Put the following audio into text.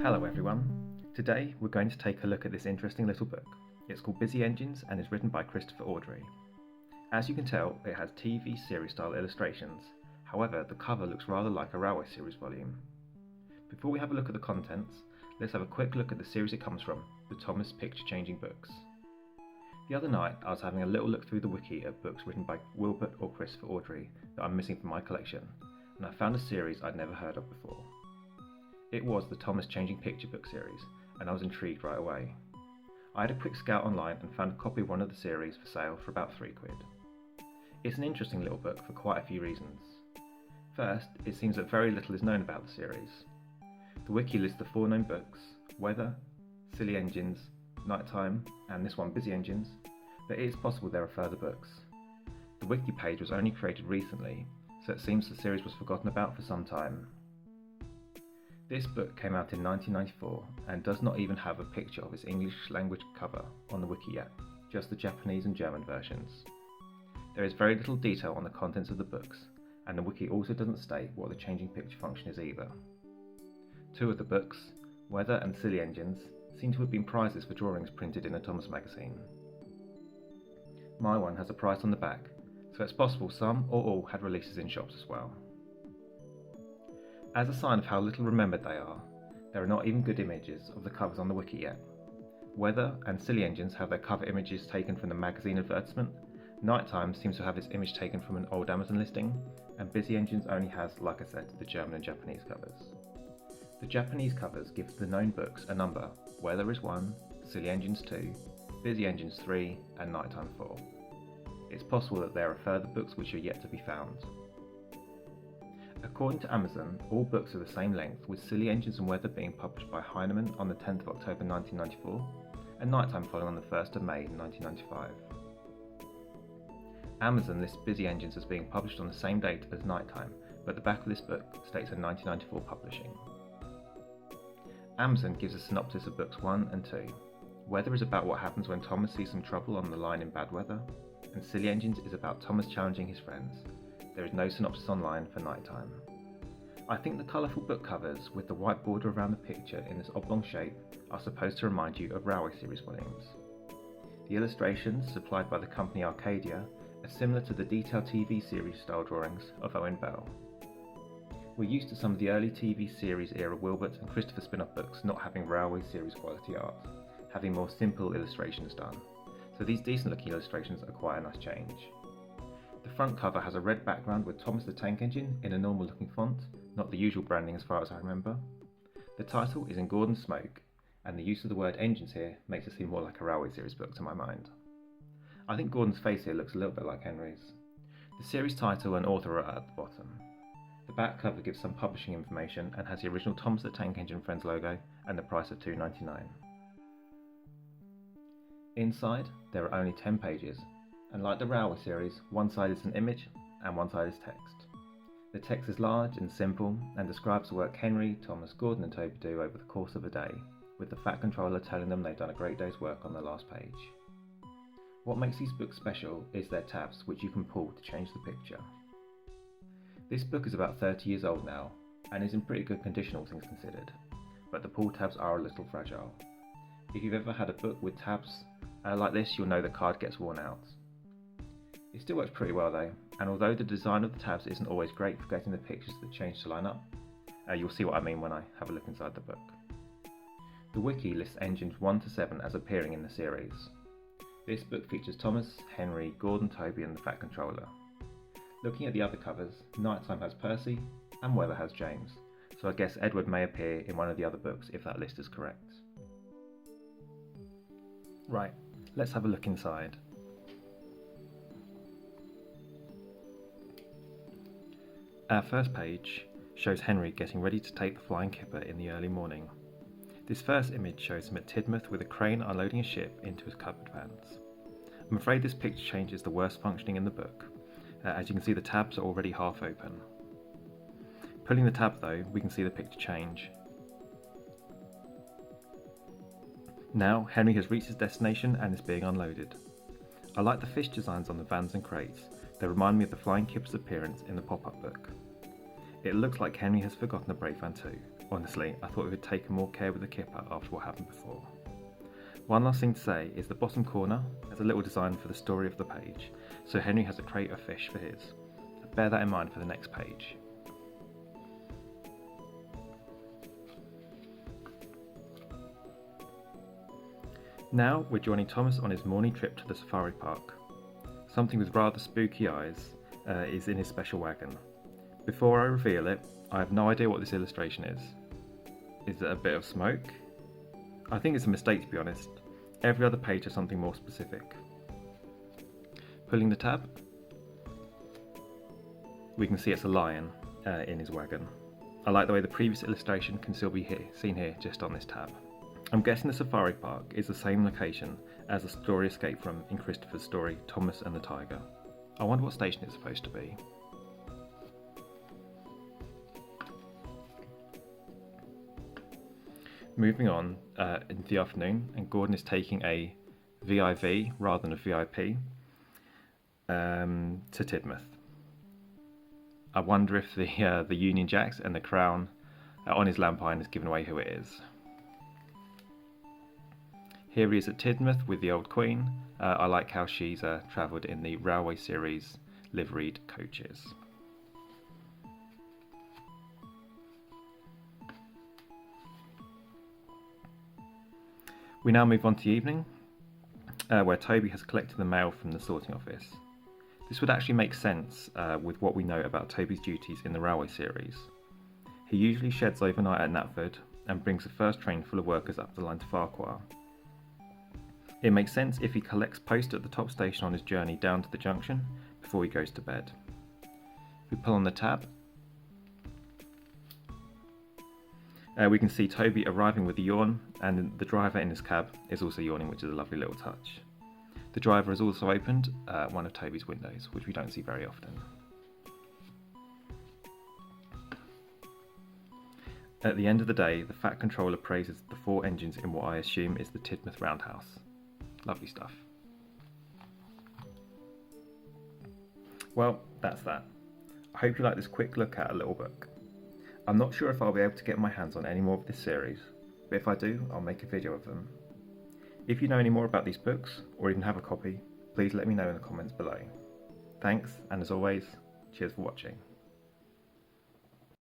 Hello everyone. Today we're going to take a look at this interesting little book. It's called Busy Engines and is written by Christopher Awdry. As you can tell, it has TV series style illustrations. However, the cover looks rather like a Railway Series volume. Before we have a look at the contents, let's have a quick look at the series it comes from, the Thomas Picture Changing Books. The other night I was having a little look through the wiki of books written by Wilbert or Christopher Awdry that I'm missing from my collection, and I found a series I'd never heard of before. It was the Thomas Changing Picture book series, and I was intrigued right away. I had a quick scout online and found a copy of one of the series for sale for about £3. It's an interesting little book for quite a few reasons. First, it seems that very little is known about the series. The wiki lists the 4 known books: Weather, Silly Engines, Nighttime, and this one, Busy Engines, but it is possible there are further books. The wiki page was only created recently, so it seems the series was forgotten about for some time. This book came out in 1994 and does not even have a picture of its English language cover on the wiki yet, just the Japanese and German versions. There is very little detail on the contents of the books, and the wiki also doesn't state what the changing picture function is either. 2 of the books, Weather and Silly Engines, seem to have been prizes for drawings printed in a Thomas magazine. My one has a price on the back, so it's possible some or all had releases in shops as well. As a sign of how little remembered they are, there are not even good images of the covers on the wiki yet. Weather and Silly Engines have their cover images taken from the magazine advertisement, Nighttime seems to have its image taken from an old Amazon listing, and Busy Engines only has, like I said, the German and Japanese covers. The Japanese covers give the known books a number: Weather is 1, Silly Engines 2, Busy Engines 3, and Nighttime 4. It's possible that there are further books which are yet to be found. According to Amazon, all books are the same length, with Silly Engines and Weather being published by Heinemann on the 10th of October 1994, and Nighttime following on the 1st of May 1995. Amazon lists Busy Engines as being published on the same date as Nighttime, but the back of this book states a 1994 publishing. Amazon gives a synopsis of books 1 and 2. Weather is about what happens when Thomas sees some trouble on the line in bad weather, and Silly Engines is about Thomas challenging his friends. There is no synopsis online for Nighttime. I think the colourful book covers with the white border around the picture in this oblong shape are supposed to remind you of Railway Series volumes. The illustrations, supplied by the company Arcadia, are similar to the detailed TV series style drawings of Owen Bell. We're used to some of the early TV series era Wilbert and Christopher spin-off books not having Railway Series quality art, having more simple illustrations done, so these decent looking illustrations are quite a nice change. The front cover has a red background with Thomas the Tank Engine in a normal looking font, not the usual branding as far as I remember. The title is in Gordon Smoke, and the use of the word engines here makes it seem more like a Railway Series book to my mind. I think Gordon's face here looks a little bit like Henry's. The series title and author are at the bottom. The back cover gives some publishing information and has the original Thomas the Tank Engine Friends logo and the price of $2.99. Inside, there are only 10 pages, and like the Railway Series, one side is an image and one side is text. The text is large and simple and describes the work Henry, Thomas, Gordon and Toby do over the course of a day, with the Fat Controller telling them they've done a great day's work on the last page. What makes these books special is their tabs, which you can pull to change the picture. This book is about 30 years old now, and is in pretty good condition all things considered, but the pull tabs are a little fragile. If you've ever had a book with tabs like this, you'll know the card gets worn out. It still works pretty well though, and although the design of the tabs isn't always great for getting the pictures that change to line up, you'll see what I mean when I have a look inside the book. The wiki lists engines 1 to 7 as appearing in the series. This book features Thomas, Henry, Gordon, Toby and the Fat Controller. Looking at the other covers, Nighttime has Percy and Weather has James, so I guess Edward may appear in one of the other books if that list is correct. Right, let's have a look inside. Our first page shows Henry getting ready to take the flying kipper in the early morning. This first image shows him at Tidmouth with a crane unloading a ship into his covered vans. I'm afraid this picture change is the worst functioning in the book. As you can see, the tabs are already half open. Pulling the tab though, we can see the picture change. Now Henry has reached his destination and is being unloaded. I like the fish designs on the vans and crates. They remind me of the flying kipper's appearance in the pop-up book. It looks like Henry has forgotten the brake van too. Honestly, I thought we had taken more care with the kipper after what happened before. One last thing to say is the bottom corner has a little design for the story of the page, so Henry has a crate of fish for his. Bear that in mind for the next page. Now we're joining Thomas on his morning trip to the safari park. Something with rather spooky eyes is in his special wagon. Before I reveal it, I have no idea what this illustration is. Is it a bit of smoke? I think it's a mistake, to be honest. Every other page has something more specific. Pulling the tab, we can see it's a lion in his wagon. I like the way the previous illustration can still be seen here just on this tab. I'm guessing the safari park is the same location as the story escaped from in Christopher's story, Thomas and the Tiger. I wonder what station it's supposed to be. Moving on in the afternoon, and Gordon is taking a VIV rather than a VIP to Tidmouth. I wonder if the Union Jacks and the crown on his lampine has given away who it is. Here he is at Tidmouth with the old Queen. I like how she's travelled in the Railway Series liveried coaches. We now move on to the evening, where Toby has collected the mail from the sorting office. This would actually make sense with what we know about Toby's duties in the Railway Series. He usually sheds overnight at Knapford and brings the first train full of workers up the line to Farquhar. It makes sense if he collects post at the top station on his journey down to the junction before he goes to bed. We pull on the tab. We can see Toby arriving with a yawn, and the driver in his cab is also yawning, which is a lovely little touch. The driver has also opened one of Toby's windows, which we don't see very often. At the end of the day, the Fat Controller praises the 4 engines in what I assume is the Tidmouth Roundhouse. Lovely stuff. Well, that's that. I hope you like this quick look at a little book. I'm not sure if I'll be able to get my hands on any more of this series, but if I do, I'll make a video of them. If you know any more about these books, or even have a copy, please let me know in the comments below. Thanks, and as always, cheers for watching.